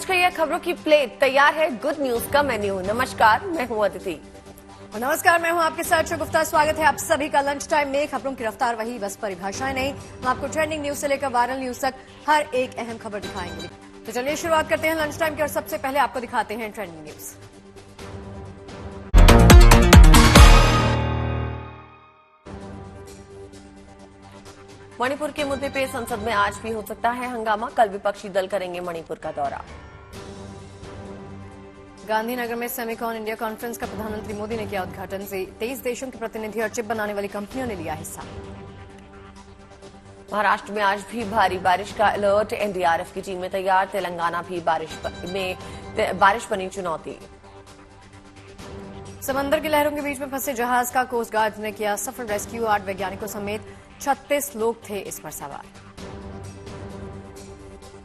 पहुंच गई है खबरों की प्लेट, तैयार है गुड न्यूज का मेन्यू। नमस्कार, मैं हूं अदिति। और नमस्कार, मैं हूं आपके साथ शगुफ्ता। स्वागत है आप सभी का लंच टाइम में। खबरों की रफ्तार वही, बस परिभाषाएं नहीं। हम आपको ट्रेंडिंग न्यूज से लेकर वायरल न्यूज तक हर एक अहम खबर दिखाएंगे। तो चलिए शुरुआत करते हैं लंच टाइम की और सबसे पहले आपको दिखाते हैं ट्रेंडिंग न्यूज। मणिपुर के मुद्दे पे संसद में आज भी हो सकता है हंगामा। कल विपक्षी दल करेंगे मणिपुर का दौरा। गांधीनगर में सेमिकॉन इंडिया कॉन्फ्रेंस का प्रधानमंत्री मोदी ने किया उद्घाटन। 23 देशों के प्रतिनिधि और चिप बनाने वाली कंपनियों ने लिया हिस्सा। महाराष्ट्र में आज भी भारी बारिश का अलर्ट, एनडीआरएफ की टीम में तैयार। तेलंगाना भी बारिश बनी चुनौती। समंदर की लहरों के बीच में फंसे जहाज का कोस्ट गार्ड ने किया सफल रेस्क्यू। 8 वैज्ञानिकों समेत 36 लोग थे इस पर सवार।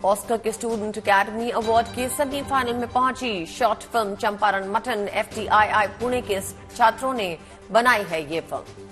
ऑस्कर के स्टूडेंट अकेडमी अवार्ड के सेमीफाइनल में पहुंची short film Champaran mutton. FTII Pune के छात्रों ने बनाई है ये फिल्म।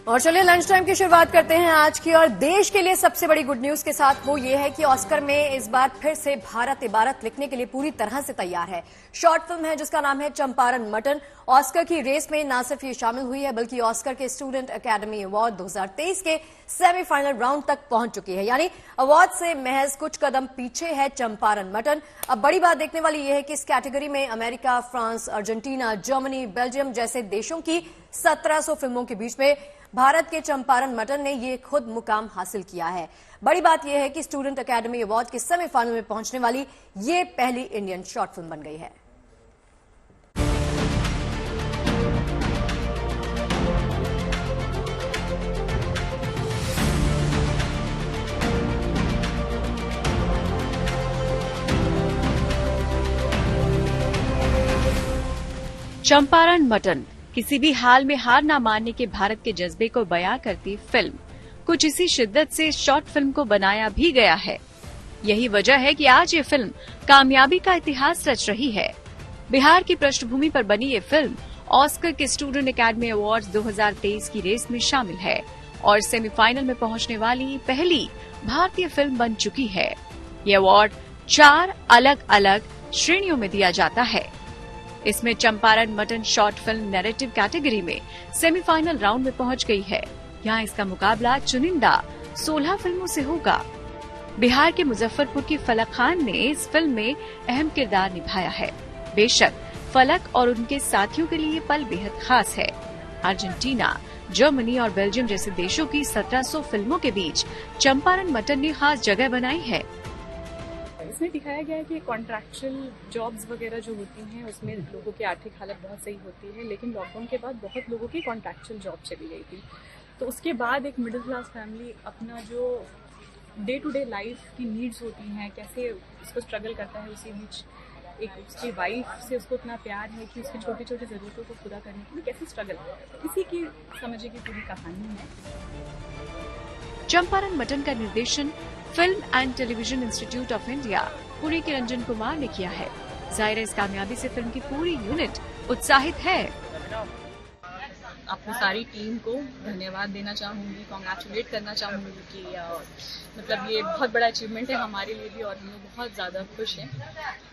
और चलिए लंच टाइम की शुरुआत करते हैं आज की, और देश के लिए सबसे बड़ी गुड न्यूज के साथ। वो ये है कि ऑस्कर में इस बार फिर से भारत इबारत लिखने के लिए पूरी तरह से तैयार है। शॉर्ट फिल्म है जिसका नाम है चंपारण मटन। ऑस्कर की रेस में न सिर्फ ये शामिल हुई है बल्कि ऑस्कर के स्टूडेंट अकेडमी अवार्ड 2023 के सेमीफाइनल राउंड तक पहुंच चुकी है। यानी अवार्ड से महज कुछ कदम पीछे है चंपारण मटन। अब बड़ी बात देखने वाली यह है कि इस कैटेगरी में America, France, Argentina, Germany, Belgium जैसे देशों की 1700 फिल्मों के बीच में भारत के चंपारण मटन ने ये खुद मुकाम हासिल किया है। बड़ी बात यह है कि स्टूडेंट अकेडमी अवार्ड के सेमीफाइनल में पहुंचने वाली ये पहली इंडियन शॉर्ट फिल्म बन गई है। चंपारण मटन किसी भी हाल में हार ना मानने के भारत के जज्बे को बयां करती फिल्म। कुछ इसी शिद्दत से शॉर्ट फिल्म को बनाया भी गया है। यही वजह है कि आज ये फिल्म कामयाबी का इतिहास रच रही है। बिहार की पृष्ठभूमि पर बनी ये फिल्म ऑस्कर के स्टूडेंट अकेडमी अवार्ड्स 2023 की रेस में शामिल है और सेमीफाइनल में पहुंचने वाली पहली भारतीय फिल्म बन चुकी है। ये अवार्ड 4 अलग अलग श्रेणियों में दिया जाता है। इसमें Champaran mutton short film narrative category में सेमीफाइनल राउंड में पहुंच गई है। यहाँ इसका मुकाबला चुनिंदा 16 फिल्मों से होगा। बिहार के मुजफ्फरपुर की फलक खान ने इस फिल्म में अहम किरदार निभाया है। बेशक फलक और उनके साथियों के लिए पल बेहद खास है। अर्जेंटीना, जर्मनी और बेल्जियम जैसे देशों की 1700 फिल्मों के बीच चंपारण मटन ने खास जगह बनाई है। इसमें दिखाया गया है कि कॉन्ट्रैक्चुअल जॉब्स वगैरह जो होती हैं उसमें लोगों की आर्थिक हालत बहुत सही होती है, लेकिन लॉकडाउन के बाद बहुत लोगों की कॉन्ट्रैक्चुअल जॉब चली गई थी। तो उसके बाद एक मिडिल क्लास फैमिली अपना जो डे टू डे लाइफ की नीड्स होती हैं कैसे उसको स्ट्रगल करता है। उसी बीच एक उसकी वाइफ से उसको इतना प्यार है कि उसकी छोटी छोटी ज़रूरतों को पूरा करने के लिए कैसे स्ट्रगल करता है, इसी की समझिए की पूरी कहानी है। चंपारण मटन का निर्देशन film and television institute of India Pune के रंजन कुमार ने किया है। जाहिर है इस कामयाबी से फिल्म की पूरी यूनिट उत्साहित है। अपनी सारी टीम को धन्यवाद देना चाहूँगी, कॉन्ग्रेचुलेट करना चाहूँगी कि मतलब ये बहुत बड़ा अचीवमेंट है हमारे लिए भी और हम लोग बहुत ज़्यादा खुश हैं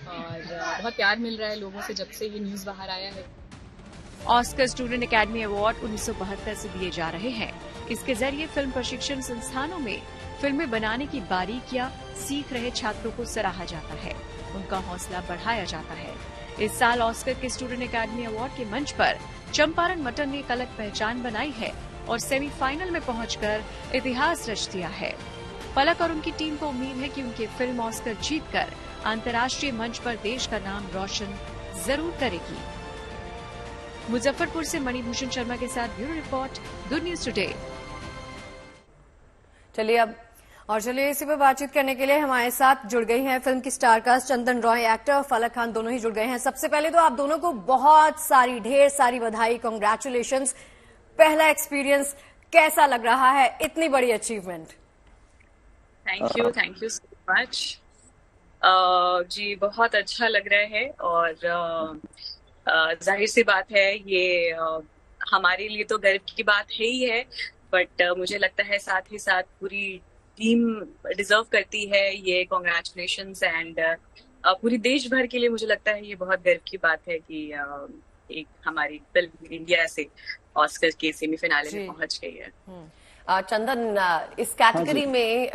और बहुत प्यार मिल रहा है लोगों से जब से ये न्यूज़ बाहर आया है। ऑस्कर स्टूडेंट अकेडमी अवार्ड 1972 से दिए जा रहे हैं। इसके जरिए फिल्म प्रशिक्षण संस्थानों में फिल्में बनाने की बारीकियां सीख रहे छात्रों को सराहा जाता है, उनका हौसला बढ़ाया जाता है। इस साल ऑस्कर के स्टूडेंट अकेडमी अवार्ड के मंच पर चंपारण मटन ने एक अलग पहचान बनाई है और सेमीफाइनल में पहुंचकर इतिहास रच दिया है। पलक और उनकी टीम को उम्मीद है कि उनकी फिल्म ऑस्कर जीतकर अंतर्राष्ट्रीय मंच पर देश का नाम रोशन जरूर करेगी। मुजफ्फरपुर से मणिभूषण शर्मा के साथ bureau report, good news today. चलिए इसी पर बातचीत करने के लिए हमारे साथ जुड़ गई हैं फिल्म की स्टारकास्ट चंदन रॉय, एक्टर और फलक खान दोनों ही जुड़ गए हैं। सबसे पहले तो आप दोनों को बहुत सारी ढेर सारी बधाई, कॉन्ग्रेचुलेशंस। पहला एक्सपीरियंस कैसा लग रहा है, इतनी बड़ी achievement? Thank you so much ji, बहुत अच्छा लग रहा है और जाहिर सी बात है ये हमारे लिए तो गर्व की बात है ही है, बट मुझे लगता है साथ ही साथ पूरी टीम डिजर्व करती है ये कॉन्ग्रेचुलेशंस। एंड पूरी देश भर के लिए मुझे लगता है ये बहुत गर्व की बात है कि एक हमारी फिल्म इंडिया से ऑस्कर के सेमीफिनाले में पहुंच गई है। चंदन, इस कैटेगरी में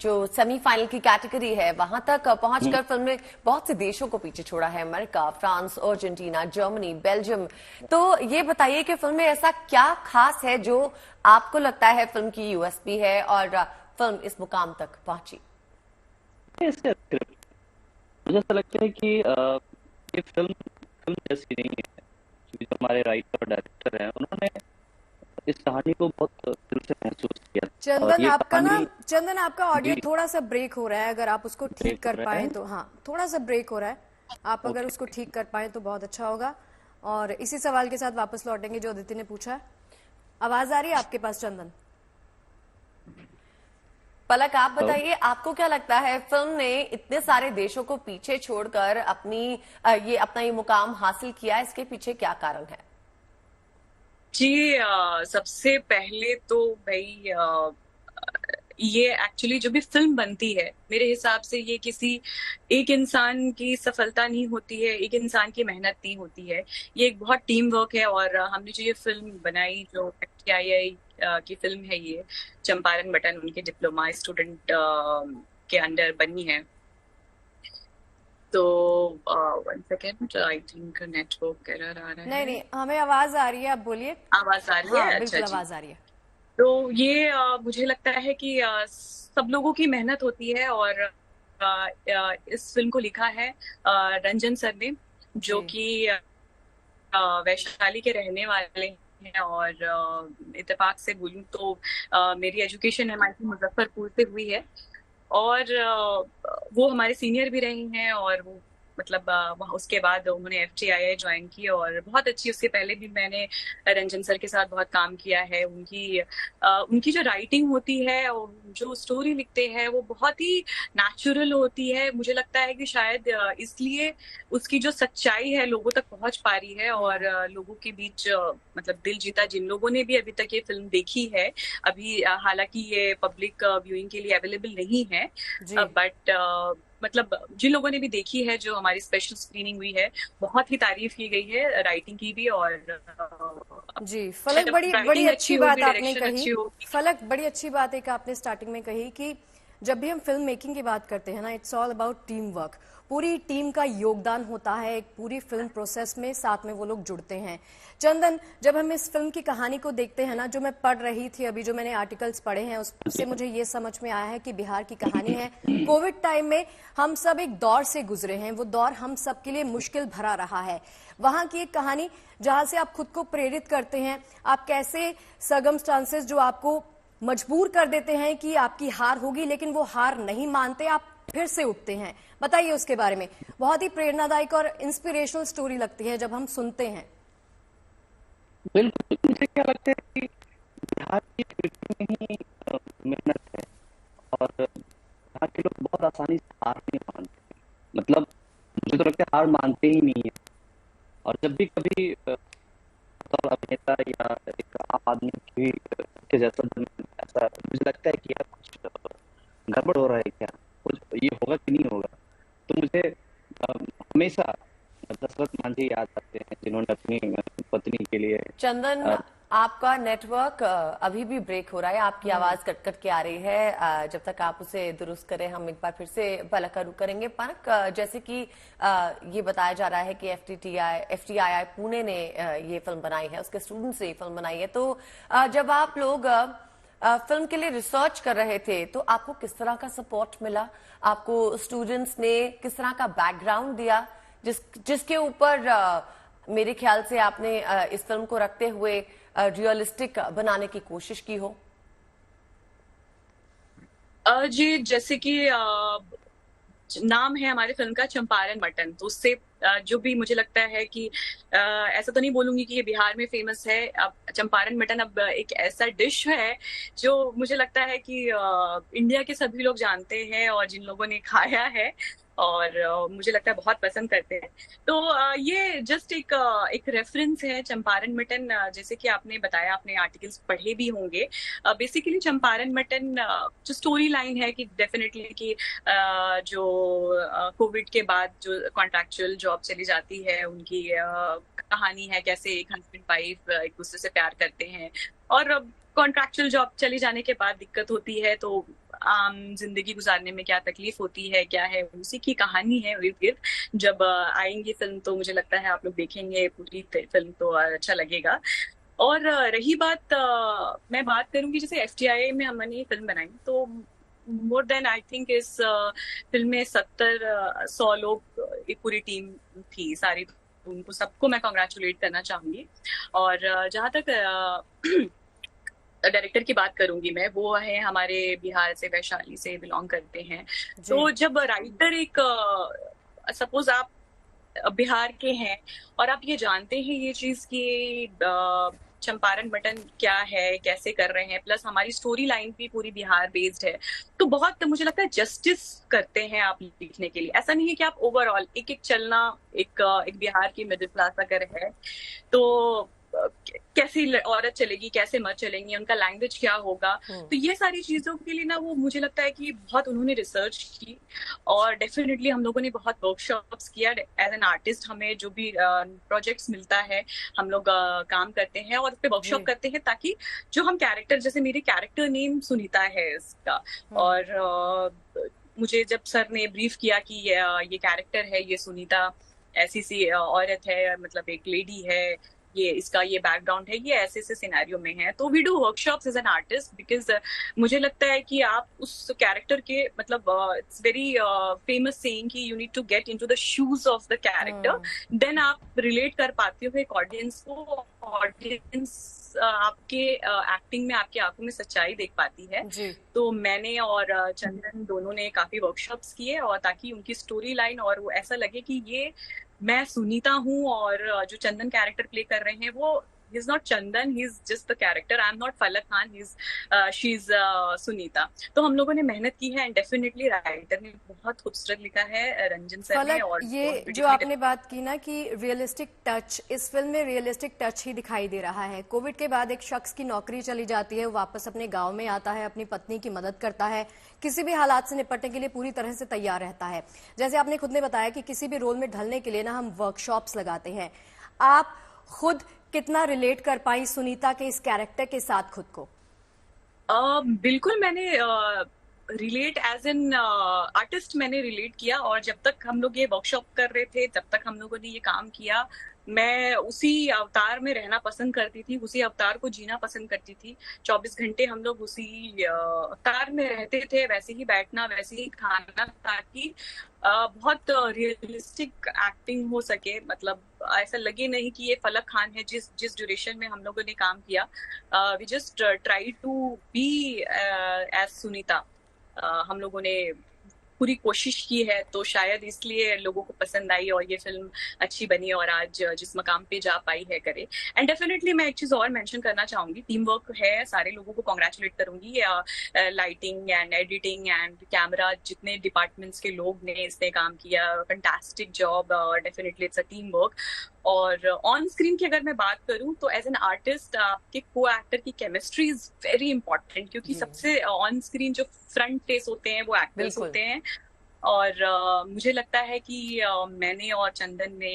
जो सेमीफाइनल की कैटेगरी है वहां तक पहुंचकर फिल्म ने बहुत से देशों को पीछे छोड़ा है, America, France, Argentina, Germany, Belgium. तो ये बताइए कि फिल्म में ऐसा क्या खास है जो आपको लगता है फिल्म की यूएसपी है और फिल्म इस मुकाम तक पहुंची? मुझे ऐसा लगता है कि ये फिल्म जैसी नहीं है। जो हमारे राइटर और डायरेक्टर हैं उन्होंने इस कहानी को बहुत दिल से महसूस किया। चंदन आपका ऑडियो थोड़ा सा ब्रेक हो रहा है, अगर आप उसको ठीक कर पाए तो। हाँ, थोड़ा सा ब्रेक हो रहा है, आप अगर उसको ठीक कर पाए तो बहुत अच्छा होगा। और इसी सवाल के साथ वापस लौटेंगे जो अदिति ने पूछा है। आवाज आ रही है आपके पास चंदन? पलक, आप बताइए, आपको क्या लगता है फिल्म ने इतने सारे देशों को पीछे छोड़कर अपना ये मुकाम हासिल किया, इसके पीछे क्या कारण है? जी, सबसे पहले तो भाई ये एक्चुअली जो भी फिल्म बनती है मेरे हिसाब से ये किसी एक इंसान की सफलता नहीं होती है, एक इंसान की मेहनत नहीं होती है। ये एक बहुत टीम वर्क है। और हमने जो ये फिल्म बनाई, जो FTII की फिल्म है, ये चंपारण मटन उनके डिप्लोमा स्टूडेंट के अंडर बनी है। तो 1 second, I think network error आ रहा है। नहीं, हमें आवाज आ रही है, आप बोलिए। आवाज आ रही है? हाँ, अच्छा, आवाज आ रही है। तो ये मुझे लगता है कि सब लोगों की मेहनत होती है। और इस फिल्म को लिखा है रंजन सर ने, जो कि वैशाली के रहने वाले हैं। और इत्तेफाक से बोलूं तो मेरी एजुकेशन MIT मुजफ्फरपुर से हुई है। और वो हमारे सीनियर भी रही हैं। और वो मतलब उसके बाद उन्होंने FTII ज्वाइन की और बहुत अच्छी, उसके पहले भी मैंने रंजन सर के साथ बहुत काम किया है। उनकी जो राइटिंग होती है और जो स्टोरी लिखते हैं वो बहुत ही नेचुरल होती है। मुझे लगता है कि शायद इसलिए उसकी जो सच्चाई है लोगों तक पहुंच पा रही है और लोगों के बीच मतलब दिल जीता। जिन लोगों ने भी अभी तक ये फिल्म देखी है, अभी हालांकि ये पब्लिक व्यूइंग के लिए अवेलेबल नहीं है, बट मतलब जिन लोगों ने भी देखी है, जो हमारी स्पेशल स्क्रीनिंग हुई है, बहुत ही तारीफ की गई है, राइटिंग की भी। और जी फलक, बड़ी अच्छी बात आपने कही। फलक, बड़ी अच्छी बात एक आपने स्टार्टिंग में कही कि जब भी हम फिल्म मेकिंग की बात करते हैं ना, it's all about team work. पूरी टीम का योगदान होता है एक पूरी फिल्म प्रोसेस में, साथ में वो लोग जुड़ते हैं। चंदन, जब हम इस फिल्म की कहानी को देखते हैं ना, जो मैं पढ़ रही थी अभी, जो मैंने आर्टिकल्स पढ़े हैं, उससे मुझे ये समझ में आया है कि बिहार की कहानी है। कोविड टाइम में हम सब एक दौर से गुजरे हैं, वो दौर हम सब के लिए मुश्किल भरा रहा है। वहां की एक कहानी जहां से आप खुद को प्रेरित करते हैं, आप कैसे सर्कमस्टांसेस जो आपको मजबूर कर देते हैं कि आपकी हार होगी, लेकिन वो हार नहीं मानते, आप फिर से उठते हैं। बताइए उसके बारे में। बहुत ही प्रेरणादायक और इंस्पिरेशनल स्टोरी लगती है जब हम सुनते हैं। बिल्कुल, मुझे क्या लगता है कि बिहार की क्रिकेट में ही मेहनत है और यहाँ के लोग बहुत आसानी से हार नहीं मानते। मतलब मुझे तो लगता है हार मानते ही नहीं है। और जब भी कभी अभिनेता या एक आम आदमी की के जैसा ऐसा मुझे लगता है कि यार कुछ गड़बड़ हो रहा है, क्या कुछ ये होगा कि नहीं होगा, तो मुझे हमेशा दशरथ मांझी याद आते हैं, जिन्होंने अपनी पत्नी के लिए। चंदन, आपका नेटवर्क अभी भी ब्रेक हो रहा है, आपकी आवाज कट कट के आ रही है। जब तक आप उसे दुरुस्त करें, हम एक बार फिर से पलक का रुख करेंगे। पलक, जैसे कि ये बताया जा रहा है कि FTII पुणे ने ये फिल्म बनाई है, उसके स्टूडेंट्स ने ये फिल्म बनाई है। तो जब आप लोग फिल्म के लिए रिसर्च कर रहे थे तो आपको किस तरह का सपोर्ट मिला? आपको स्टूडेंट्स ने किस तरह का बैकग्राउंड दिया जिसके ऊपर मेरे ख्याल से आपने इस फिल्म को रखते हुए रियलिस्टिक बनाने की कोशिश की हो? जी, जैसे कि नाम है हमारे फिल्म का चंपारण मटन, तो उससे जो भी मुझे लगता है कि ऐसा तो नहीं बोलूंगी कि ये बिहार में फेमस है। अब चंपारण मटन अब एक ऐसा डिश है जो मुझे लगता है कि इंडिया के सभी लोग जानते हैं और जिन लोगों ने खाया है और मुझे लगता है बहुत पसंद करते हैं। तो ये जस्ट एक रेफरेंस है चंपारण मटन, जैसे कि आपने बताया, आपने आर्टिकल्स पढ़े भी होंगे। बेसिकली चंपारण मटन जो स्टोरी लाइन है कि डेफिनेटली कि जो कोविड के बाद जो कॉन्ट्रैक्चुअल जॉब चली जाती है उनकी कहानी है, कैसे एक हस्बैंड वाइफ एक दूसरे से प्यार करते हैं और कॉन्ट्रैक्चुअल जॉब चली जाने के बाद दिक्कत होती है, तो आम जिंदगी गुजारने में क्या तकलीफ होती है, क्या है, उसी की कहानी है इर्द गिर्द। जब आएंगी फिल्म तो मुझे लगता है आप लोग देखेंगे पूरी फिल्म तो अच्छा लगेगा। और रही बात, मैं बात करूंगी जैसे FTI में हमने ये फिल्म बनाई तो मोर देन आई थिंक इस फिल्म में 70-100 लोग, एक पूरी टीम थी सारी, उनको सबको मैं कॉन्ग्रेचुलेट करना चाहूंगी। और जहां तक डायरेक्टर की बात करूंगी मैं, वो है हमारे बिहार से, वैशाली से बिलोंग करते हैं। तो जब राइटर एक सपोज आप बिहार के हैं और आप ये जानते हैं ये चीज कि चंपारण मटन क्या है, कैसे कर रहे हैं, प्लस हमारी स्टोरी लाइन भी पूरी बिहार बेस्ड है, तो बहुत मुझे लगता है जस्टिस करते हैं आप लिखने के लिए। ऐसा नहीं है कि आप ओवरऑल एक एक चलना, एक बिहार की मिडिल क्लास अगर है तो कैसी औरत चलेगी, कैसे मर्द चलेंगी, उनका लैंग्वेज क्या होगा, तो ये सारी चीजों के लिए ना वो मुझे लगता है कि बहुत उन्होंने रिसर्च की। और डेफिनेटली हम लोगों ने बहुत वर्कशॉप्स किया एज एन आर्टिस्ट। हमें जो भी प्रोजेक्ट्स मिलता है हम लोग काम करते हैं और उस पर वर्कशॉप करते हैं, ताकि जो हम कैरेक्टर, जैसे मेरे कैरेक्टर नेम सुनीता है इसका, और मुझे जब सर ने ब्रीफ किया कि ये कैरेक्टर है, ये सुनीता ऐसी सी औरत है, मतलब एक लेडी है, ये इसका ये बैकग्राउंड है, ये ऐसे ऐसे सिनेरियो में है, तो we do workshops as an artist because मुझे लगता है कि आप उस कैरेक्टर के, मतलब इट्स वेरी फेमस सेइंग कि you need to get into the shoes of the character, then आप रिलेट कर पाते हो एक ऑडियंस को। ऑडियंस आपके एक्टिंग में, आपकी आंखों में सच्चाई देख पाती है। तो मैंने और चंदन दोनों ने काफी वर्कशॉप्स किए, और ताकि उनकी स्टोरी लाइन और वो ऐसा लगे कि ये मैं सुनीता हूँ, और जो चंदन कैरेक्टर प्ले कर रहे हैं वो he is not Chandan, he is just the character. I am not Falak Khan, she's Sunita. तो हम लोगों ने मेहनत की है, एंड डेफिनेटली राइटर ने बहुत खूबसूरत लिखा है, रंजन सर ने। और ये जो आपने बात की ना कि रियलिस्टिक टच, इस फिल्म में रियलिस्टिक टच ही दिखाई दे रहा है। कोविड के बाद एक शख्स की नौकरी चली जाती है, वो वापस अपने गांव में आता है, अपनी पत्नी की मदद करता है, किसी भी हालात से निपटने के लिए पूरी तरह से तैयार रहता है। जैसे आपने खुद ने बताया कि किसी भी रोल में ढलने के लिए ना हम वर्कशॉप्स लगाते हैं। आप खुद कितना रिलेट कर पाई सुनीता के इस कैरेक्टर के साथ खुद को? बिल्कुल, मैंने रिलेट एज एन आर्टिस्ट मैंने रिलेट किया, और जब तक हम लोग ये वर्कशॉप कर रहे थे तब तक हम लोगों ने ये काम किया। मैं उसी अवतार में रहना पसंद करती थी, उसी अवतार को जीना पसंद करती थी। 24 घंटे हम लोग उसी अवतार में रहते थे, वैसे ही बैठना, वैसे ही खाना, ताकि बहुत रियलिस्टिक एक्टिंग हो सके। मतलब ऐसा लगे नहीं कि ये फलक खान है। जिस ड्यूरेशन में हम लोगों ने काम किया, we just try to be as Sunita. हम लोगों ने पूरी कोशिश की है, तो शायद इसलिए लोगों को पसंद आई और ये फिल्म अच्छी बनी और आज जिस मकाम पे जा पाई है करे। एंड डेफिनेटली मैं एक चीज और मेंशन करना चाहूंगी, टीम वर्क है, सारे लोगों को कॉन्ग्रेचुलेट करूंगी। Lighting and editing and camera, जितने डिपार्टमेंट्स के लोग ने इसमें काम किया, fantastic job. Definitely it's a team work. और ऑन स्क्रीन की अगर मैं बात करूं तो एज एन आर्टिस्ट आपके को एक्टर की केमिस्ट्री इज वेरी इंपॉर्टेंट, क्योंकि सबसे ऑन स्क्रीन जो फ्रंट फेस होते हैं वो एक्टर्स होते हैं। और मुझे लगता है कि मैंने और चंदन ने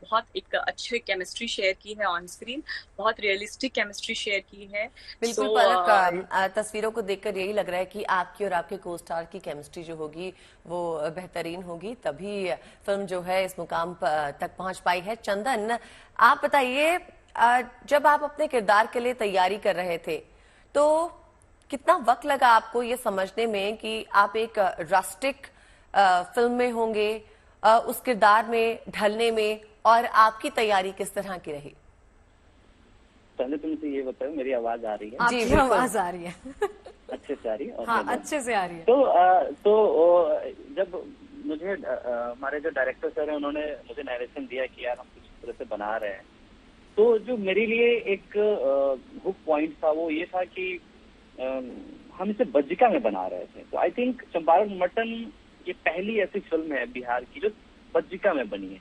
बहुत एक अच्छी केमिस्ट्री शेयर की है ऑन स्क्रीन, बहुत रियलिस्टिक केमिस्ट्री शेयर की है। बिल्कुल पलक, तस्वीरों को देखकर यही लग रहा है कि आपकी और आपके को स्टार की केमिस्ट्री जो होगी वो बेहतरीन होगी, तभी फिल्म जो है इस मुकाम तक पहुंच पाई है। चंदन, आप बताइए, जब आप अपने किरदार के लिए तैयारी कर रहे थे तो कितना वक्त लगा आपको ये समझने में कि आप एक रस्टिक फिल्म में होंगे, उस किरदार में ढलने में, और आपकी तैयारी किस तरह की रही? पहले तो मुझे ये बताओ, मेरी आवाज आ रही है? जी, आवाज आ रही है। अच्छे से आ रही है? हाँ, अच्छे से आ रही है। तो जब मुझे हमारे जो डायरेक्टर सर हैं उन्होंने मुझे नरेशन दिया कि यार हम कुछ तरह से बना रहे हैं, तो जो मेरे लिए एक हुक पॉइंट था वो ये था कि हम इसे बज्जिका में बना रहे थे। तो आई थिंक चंपारण मटन ये पहली ऐसी फिल्म है बिहार की जो बज्जिका में बनी है।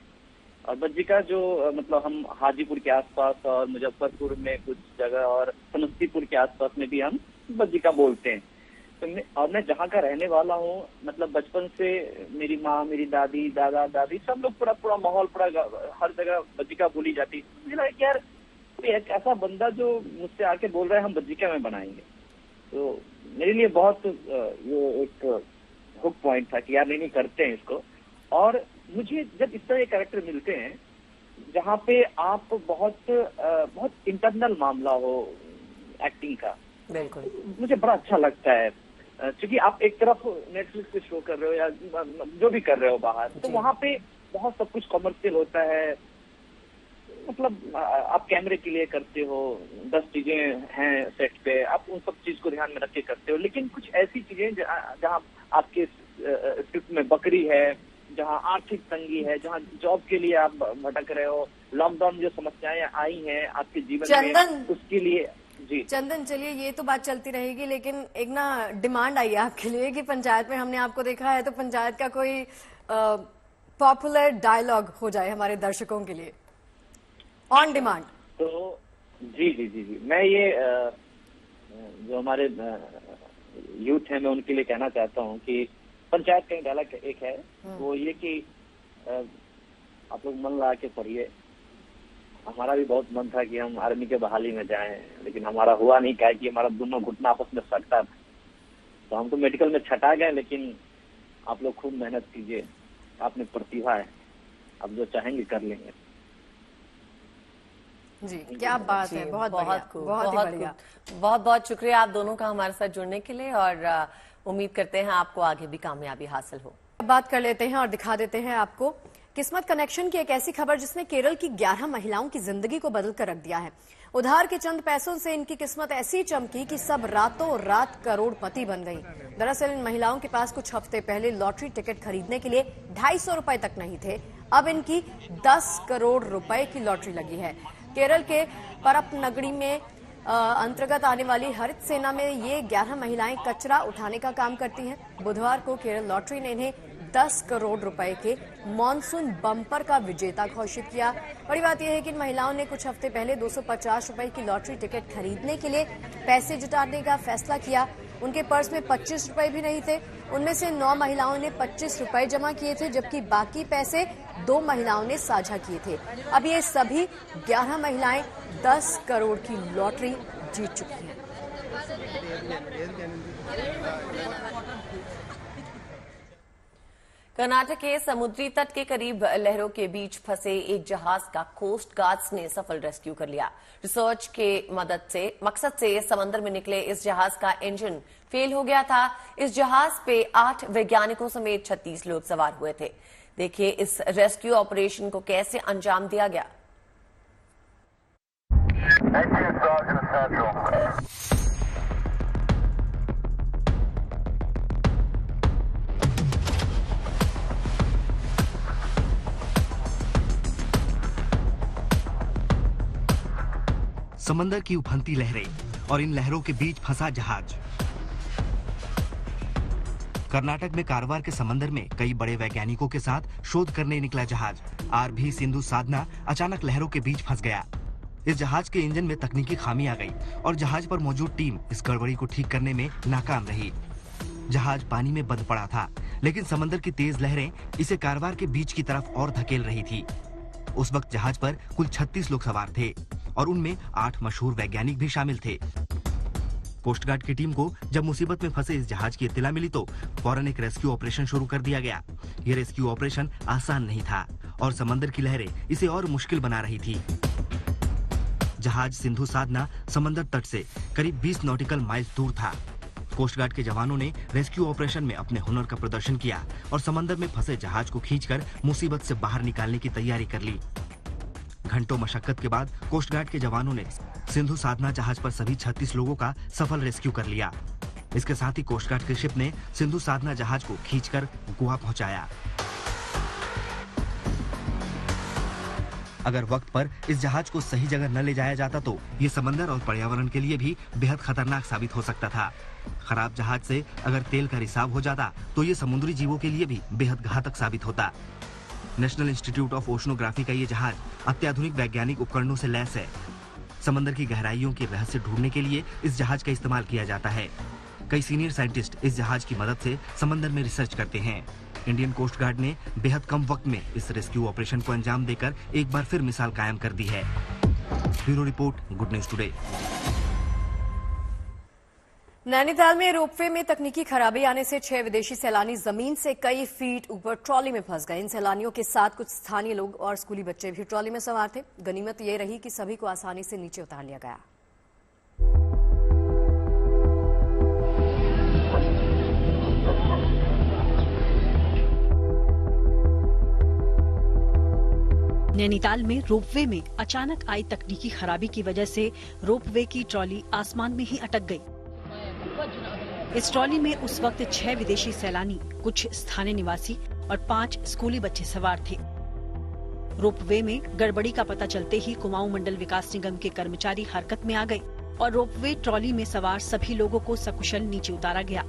और बज्जिका जो मतलब हम हाजीपुर के आसपास और मुजफ्फरपुर में कुछ जगह और समस्तीपुर के आसपास में भी हम बज्जिका बोलते हैं। तो मैं जहाँ का रहने वाला हूँ, मतलब बचपन से मेरी माँ, मेरी दादी, दादा, दादी सब लोग पूरा माहौल हर जगह बज्जिका बोली जाती। मुझे लगा कि यार कोई एक ऐसा बंदा जो मुझसे आके बोल रहा है हम बज्जिका में बनाएंगे, तो मेरे लिए बहुत ये एक हुक पॉइंट था कि यार नहीं करते हैं इसको। और मुझे जब इस तरह के कैरेक्टर मिलते हैं जहाँ पे आप बहुत इंटरनल मामला हो एक्टिंग का, बिल्कुल मुझे बड़ा अच्छा लगता है। क्योंकि आप एक तरफ नेटफ्लिक्स पे शो कर रहे हो या जो भी कर रहे हो बाहर, तो वहाँ पे बहुत सब कुछ कमर्शियल होता है। मतलब आप कैमरे के लिए करते हो, 10 चीजें हैं सेट पे, आप उन सब चीज को ध्यान में रख के करते हो। लेकिन कुछ ऐसी चीजें जहाँ आपके स्क्रिप्ट में बकरी है, जहाँ आर्थिक तंगी है, जहाँ जॉब के लिए आप भटक रहे हो, लॉकडाउन जो समस्याएं आई हैं आपके जीवन में, उसके लिए जी चंदन, चलिए ये तो बात चलती रहेगी, लेकिन एक ना डिमांड आई है आपके लिए कि पंचायत में हमने आपको देखा है, तो पंचायत का कोई पॉपुलर डायलॉग हो जाए हमारे दर्शकों के लिए ऑन डिमांड। तो जी मैं ये जो हमारे यूथ है मैं उनके लिए कहना चाहता हूँ कि पंचायत का डायलॉग एक है, वो ये कि आप लोग मन लगा के पढ़िए। हमारा भी बहुत मन था कि हम आर्मी के बहाली में जाएं, लेकिन हमारा हुआ नहीं, क्या कि हमारा दोनों घुटना आपस में सटता था। तो हम तो मेडिकल में छटा गए, लेकिन आप लोग खूब मेहनत कीजिए, आप में प्रतिभा है, आप जो चाहेंगे कर लेंगे। जी क्या बात है, बहुत बढ़िया। बहुत बहुत शुक्रिया आप दोनों का हमारे साथ जुड़ने के लिए, और उम्मीद करते हैं आपको आगे भी कामयाबी हासिल हो। बात कर लेते हैं और दिखा देते हैं आपको किस्मत कनेक्शन की एक ऐसी खबर जिसने केरल की 11 महिलाओं की जिंदगी को बदल कर रख दिया है। उधार के चंद पैसों से इनकी किस्मत ऐसी चमकी कि सब रातों रात करोड़पति बन गई। दरअसल इन महिलाओं के पास कुछ हफ्ते पहले लॉटरी टिकट खरीदने के लिए 250 रुपए तक नहीं थे। अब इनकी 10 करोड़ रुपए की लॉटरी लगी है। केरल के परपनगड़ी में अंतर्गत आने वाली हरित सेना में ये 11 महिलाएं कचरा उठाने का काम करती हैं। बुधवार को केरल लॉटरी ने इन्हें 10 करोड़ रुपए के मॉनसून बम्पर का विजेता घोषित किया। बड़ी बात यह है कि इन महिलाओं ने कुछ हफ्ते पहले 250 रुपए की लॉटरी टिकट खरीदने के लिए पैसे जुटाने का फैसला किया। उनके पर्स में 25 रुपए भी नहीं थे। उनमें से 9 महिलाओं ने 25 रुपए जमा किए थे, जबकि बाकी पैसे 2 महिलाओं ने साझा किए थे। अब ये सभी 11 महिलाएं 10 करोड़ की लॉटरी जीत चुकी हैं। कर्नाटक के समुद्री तट के करीब लहरों के बीच फंसे एक जहाज का कोस्ट गार्ड्स ने सफल रेस्क्यू कर लिया। रिसर्च के मकसद से समंदर में निकले इस जहाज का इंजन फेल हो गया था। इस जहाज पे 8 वैज्ञानिकों समेत 36 लोग सवार हुए थे। देखिए इस रेस्क्यू ऑपरेशन को कैसे अंजाम दिया गया। समंदर की उफनती लहरें और इन लहरों के बीच फंसा जहाज। कर्नाटक में कारवार के समंदर में कई बड़े वैज्ञानिकों के साथ शोध करने निकला जहाज आरभी सिंधु साधना अचानक लहरों के बीच फंस गया। इस जहाज के इंजन में तकनीकी खामी आ गई और जहाज पर मौजूद टीम इस गड़बड़ी को ठीक करने में नाकाम रही। जहाज पानी में बंद पड़ा था, लेकिन समंदर की तेज लहरें इसे कारवार के बीच की तरफ और धकेल रही थी। उस वक्त जहाज पर कुल 36 लोग सवार थे और उनमें 8 मशहूर वैज्ञानिक भी शामिल थे। कोस्ट गार्ड की टीम को जब मुसीबत में फंसे इस जहाज की इत्तला मिली तो फौरन एक रेस्क्यू ऑपरेशन शुरू कर दिया गया। यह रेस्क्यू ऑपरेशन आसान नहीं था और समंदर की लहरें इसे और मुश्किल बना रही थी। जहाज सिंधु साधना समंदर तट से करीब 20 नॉटिकल माइल्स दूर था। कोस्ट गार्ड के जवानों ने रेस्क्यू ऑपरेशन में अपने हुनर का प्रदर्शन किया और समंदर में फंसे जहाज को खींचकर मुसीबत से बाहर निकालने की तैयारी कर ली। घंटों मशक्कत के बाद कोस्ट गार्ड के जवानों ने सिंधु साधना जहाज पर सभी 36 लोगों का सफल रेस्क्यू कर लिया। इसके साथ ही कोस्ट गार्ड के शिप ने सिंधु साधना जहाज को खींचकर गोवा पहुंचाया। अगर वक्त पर इस जहाज को सही जगह न ले जाया जाता तो ये समंदर और पर्यावरण के लिए भी बेहद खतरनाक साबित हो सकता था। खराब जहाज से अगर तेल का रिसाव हो जाता तो ये समुद्री जीवों के लिए भी बेहद घातक साबित होता। नेशनल इंस्टीट्यूट ऑफ ओशनोग्राफी का ये जहाज अत्याधुनिक वैज्ञानिक उपकरणों से लैस है। समंदर की गहराइयों के रहस्य ढूंढने के लिए इस जहाज का इस्तेमाल किया जाता है। कई सीनियर साइंटिस्ट इस जहाज की मदद से समंदर में रिसर्च करते हैं। इंडियन कोस्ट गार्ड ने बेहद कम वक्त में इस रेस्क्यू ऑपरेशन को अंजाम देकर एक बार फिर मिसाल कायम कर दी है। Bureau report, good news today. Nainital में रोपवे में तकनीकी खराबी आने से 6 विदेशी सैलानी जमीन से कई फीट ऊपर ट्रॉली में फंस गए। इन सैलानियों के साथ कुछ स्थानीय लोग और स्कूली बच्चे भी ट्रॉली में सवार थे। गनीमत ये रही कि सभी को आसानी से नीचे उतार लिया गया। नैनीताल में रोपवे में अचानक आई तकनीकी खराबी की वजह से रोपवे की ट्रॉली आसमान में ही अटक गई। इस ट्रॉली में उस वक्त 6 विदेशी सैलानी, कुछ स्थानीय निवासी और 5 स्कूली बच्चे सवार थे। रोपवे में गड़बड़ी का पता चलते ही कुमाऊं मंडल विकास निगम के कर्मचारी हरकत में आ गए और रोपवे ट्रॉली में सवार सभी लोगों को सकुशल नीचे उतारा गया।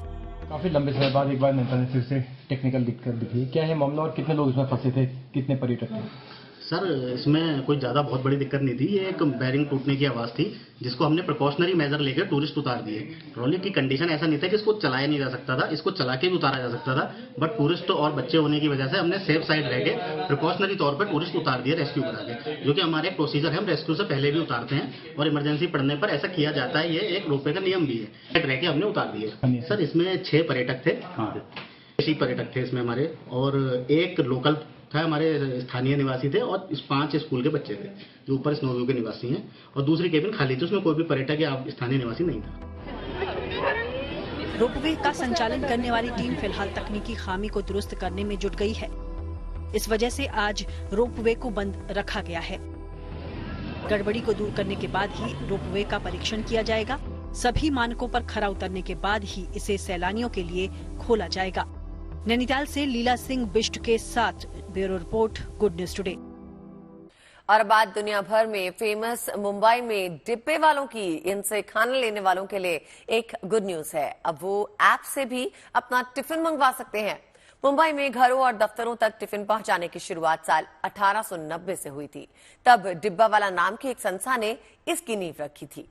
काफी लंबे समय बाद एक बार नैनीताल फिर से टेक्निकल दिक्कत दिखी। क्या है मामला और कितने लोग इसमें फंसे थे, कितने पर्यटक थे? सर, इसमें कोई ज़्यादा बहुत बड़ी दिक्कत नहीं थी। ये एक बैरिंग टूटने की आवाज़ थी जिसको हमने प्रिकॉशनरी मेजर लेकर टूरिस्ट उतार दिए। ट्रॉली की कंडीशन ऐसा नहीं था कि इसको चलाया नहीं जा सकता था, इसको चला के भी उतारा जा सकता था, बट टूरिस्ट और बच्चे होने की वजह से हमने सेफ साइड रह के प्रिकॉशनरी तौर पर टूरिस्ट उतार दिए रेस्क्यू करा के, जो कि हमारे एक प्रोसीजर है। हम रेस्क्यू से पहले भी उतारते हैं और इमरजेंसी पड़ने पर ऐसा किया जाता है। ये एक रोपवे का नियम भी है। रह के हमने उतार दिए। सर, इसमें 6 पर्यटक थे। विदेशी पर्यटक थे इसमें हमारे, और एक लोकल था, हमारे स्थानीय निवासी थे, और 5 स्कूल के बच्चे थे जो ऊपर स्नोव्यू के निवासी हैं, और दूसरी केबिन खाली थी, उसमें कोई भी पर्यटक या स्थानीय निवासी नहीं था। रोपवे का संचालन करने वाली टीम फिलहाल तकनीकी खामी को दुरुस्त करने में जुट गई है। इस वजह से आज रोपवे को बंद रखा गया है। गड़बड़ी को दूर करने के बाद ही रोपवे का परीक्षण किया जाएगा। सभी मानकों पर खरा उतरने के बाद ही इसे सैलानियों के लिए खोला जाएगा। नैनीताल से लीला सिंह बिष्ट के साथ bureau report, good news today. और बात दुनिया भर में फेमस मुंबई में डिब्बे वालों की, इनसे खाना लेने वालों के लिए एक गुड न्यूज है। अब वो ऐप से भी अपना टिफिन मंगवा सकते हैं। मुंबई में घरों और दफ्तरों तक टिफिन पहुंचाने की शुरुआत साल 1890 से हुई थी। तब डिब्बा वाला नाम की एक संस्था ने इसकी नींव रखी थी।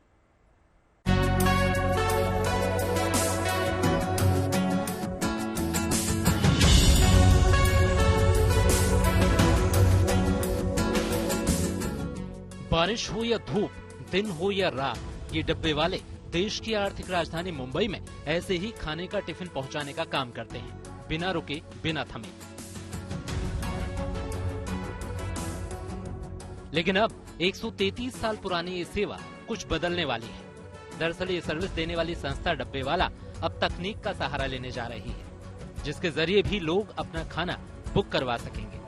बारिश हो या धूप, दिन हो या रात, ये डब्बे वाले देश की आर्थिक राजधानी मुंबई में ऐसे ही खाने का टिफिन पहुंचाने का काम करते हैं, बिना रुके, बिना थमे। लेकिन अब 133 साल पुरानी ये सेवा कुछ बदलने वाली है। दरअसल ये सर्विस देने वाली संस्था डब्बे वाला अब तकनीक का सहारा लेने जा रही है, जिसके जरिए भी लोग अपना खाना बुक करवा सकेंगे।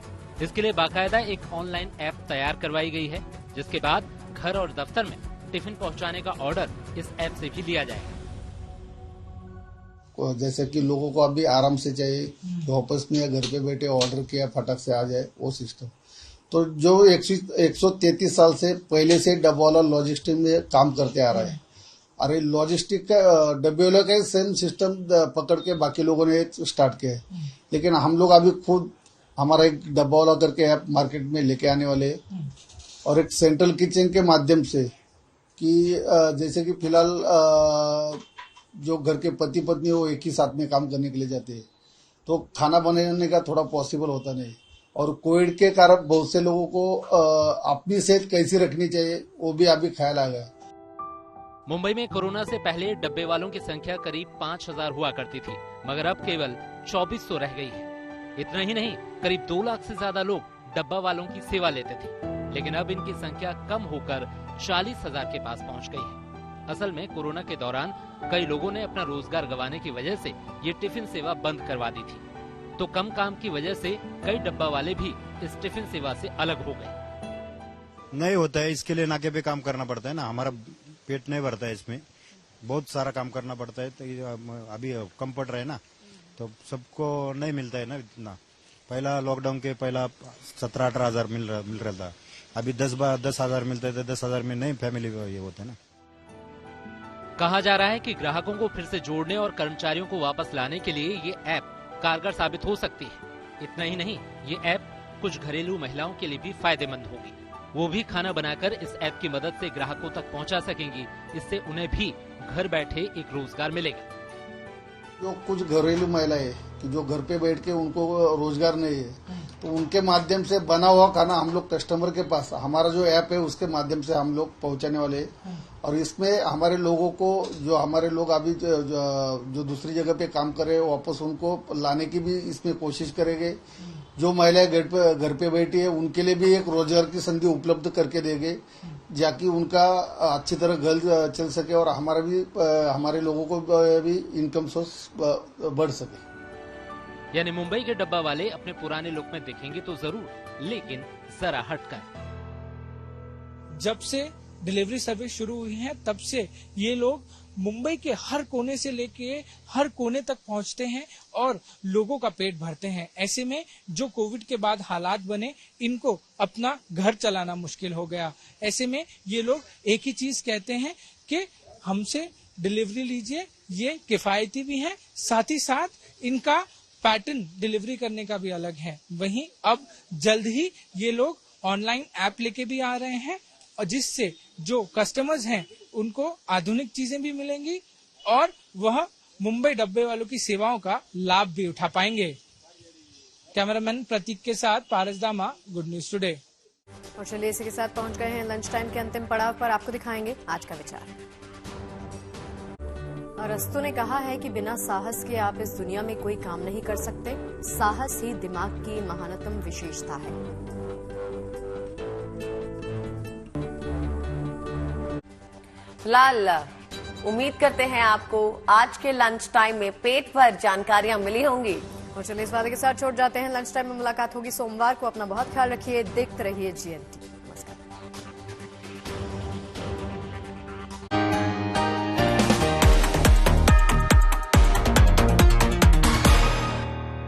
इसके लिए बाकायदा एक ऑनलाइन ऐप तैयार करवाई गई है, जिसके बाद घर और दफ्तर में टिफिन पहुंचाने का ऑर्डर इस ऐप से भी लिया जाएगा। जैसे कि लोगों को अभी आराम से चाहिए, ऑफिस में या घर पे बैठे ऑर्डर किया फटक से आ जाए, वो सिस्टम। तो जो 133 साल से पहले से डब्बेवाला लॉजिस्टिक में काम करते आ रहा है, अरे लॉजिस्टिक का डब्बेवाला का सेम सिस्टम पकड़ के बाकी लोगों ने स्टार्ट किया है। लेकिन हम लोग अभी खुद हमारा एक डब्बावाला करके ऐप मार्केट में लेके आने वाले हैं, और एक सेंट्रल किचन के माध्यम से कि जैसे कि फिलहाल जो घर के पति पत्नी वो एक ही साथ में काम करने के लिए जाते हैं, तो खाना बनाने का थोड़ा पॉसिबल होता नहीं, और कोविड के कारण बहुत से लोगों को अपनी सेहत कैसी रखनी चाहिए वो भी अभी ख्याल आ गया। मुंबई में कोरोना से पहले डब्बे वालों की संख्या करीब 5000 हुआ करती थी, मगर अब केवल 2400 रह गई है। इतना ही नहीं, करीब 2 लाख से ज्यादा लोग डब्बा वालों की सेवा लेते थे, लेकिन अब इनकी संख्या कम होकर 40,000 के पास पहुंच गई है। असल में कोरोना के दौरान कई लोगों ने अपना रोजगार गंवाने की वजह से ये टिफिन सेवा बंद करवा दी थी, तो कम काम की वजह से कई डब्बा वाले भी इस टिफिन सेवा से अलग हो गए। नहीं होता है, इसके लिए नाके पे काम करना पड़ता है ना, हमारा पेट नहीं भरता है, इसमें बहुत सारा काम करना पड़ता है। तो अभी कम पड़ रहा है ना, तो सबको नहीं मिलता है ना इतना। पहला लॉकडाउन के पहला 17-18 हजार मिल रहा था, अभी 10,000 मिलते थे, 10,000 में नहीं फैमिली ये होता है ना। कहा जा रहा है कि ग्राहकों को फिर से जोड़ने और कर्मचारियों को वापस लाने के लिए ये ऐप कारगर साबित हो सकती है। इतना ही नहीं, ये ऐप कुछ घरेलू महिलाओं के लिए भी फायदेमंद होगी। वो भी खाना बनाकर इस ऐप की मदद से ग्राहकों तक पहुंचा सकेंगी। इससे उन्हें भी घर बैठे एक रोजगार मिलेगा। जो कुछ घरेलू महिलाएं कि जो घर पे बैठ के उनको रोजगार नहीं है, तो उनके माध्यम से बना हुआ खाना हम लोग कस्टमर के पास हमारा जो ऐप है उसके माध्यम से हम लोग पहुंचाने वाले हैं। और इसमें हमारे लोगों को, जो हमारे लोग अभी जो दूसरी जगह पे काम कर रहे हैं, वापस उनको लाने की भी इसमें कोशिश करेंगे। जो महिलाएं घर पे बैठी है उनके लिए भी एक रोजगार की संधि उपलब्ध करके देंगे, जाकि उनका अच्छी तरह घर चल सके और हमारे लोगों को भी इनकम सोर्स बढ़ सके। यानी मुंबई के डब्बा वाले अपने पुराने लुक में दिखेंगे तो जरूर, लेकिन जरा हटकर। जब से डिलीवरी सर्विस शुरू हुई है तब से ये लोग मुंबई के हर कोने से लेके हर कोने तक पहुंचते हैं और लोगों का पेट भरते हैं। ऐसे में जो कोविड के बाद हालात बने, इनको अपना घर चलाना मुश्किल हो गया। ऐसे में ये लोग एक ही चीज कहते हैं कि हमसे डिलीवरी लीजिए, ये किफायती भी है, साथ ही साथ इनका पैटर्न डिलीवरी करने का भी अलग है। वहीं अब जल्द ही ये लोग ऑनलाइन ऐप लेके भी आ रहे हैं, और जिससे जो कस्टमर्स हैं उनको आधुनिक चीजें भी मिलेंगी और वह मुंबई डब्बे वालों की सेवाओं का लाभ भी उठा पाएंगे। कैमरामैन प्रतीक के साथ पारस दामा, गुड न्यूज टुडे। और चलिए इसी के साथ पहुंच गए हैं लंच टाइम के अंतिम पड़ाव पर। आपको दिखाएंगे आज का विचार। अरस्तु ने कहा है कि बिना साहस के आप इस दुनिया में कोई काम नहीं कर सकते। साहस ही दिमाग की महानतम विशेषता है। फिलहाल उम्मीद करते हैं आपको आज के लंच टाइम में पेट भर जानकारियां मिली होंगी। और चलिए इस वादे के साथ छोड़ जाते हैं। लंच टाइम में मुलाकात होगी सोमवार को। अपना बहुत ख्याल रखिए। देखते रहिए GNT।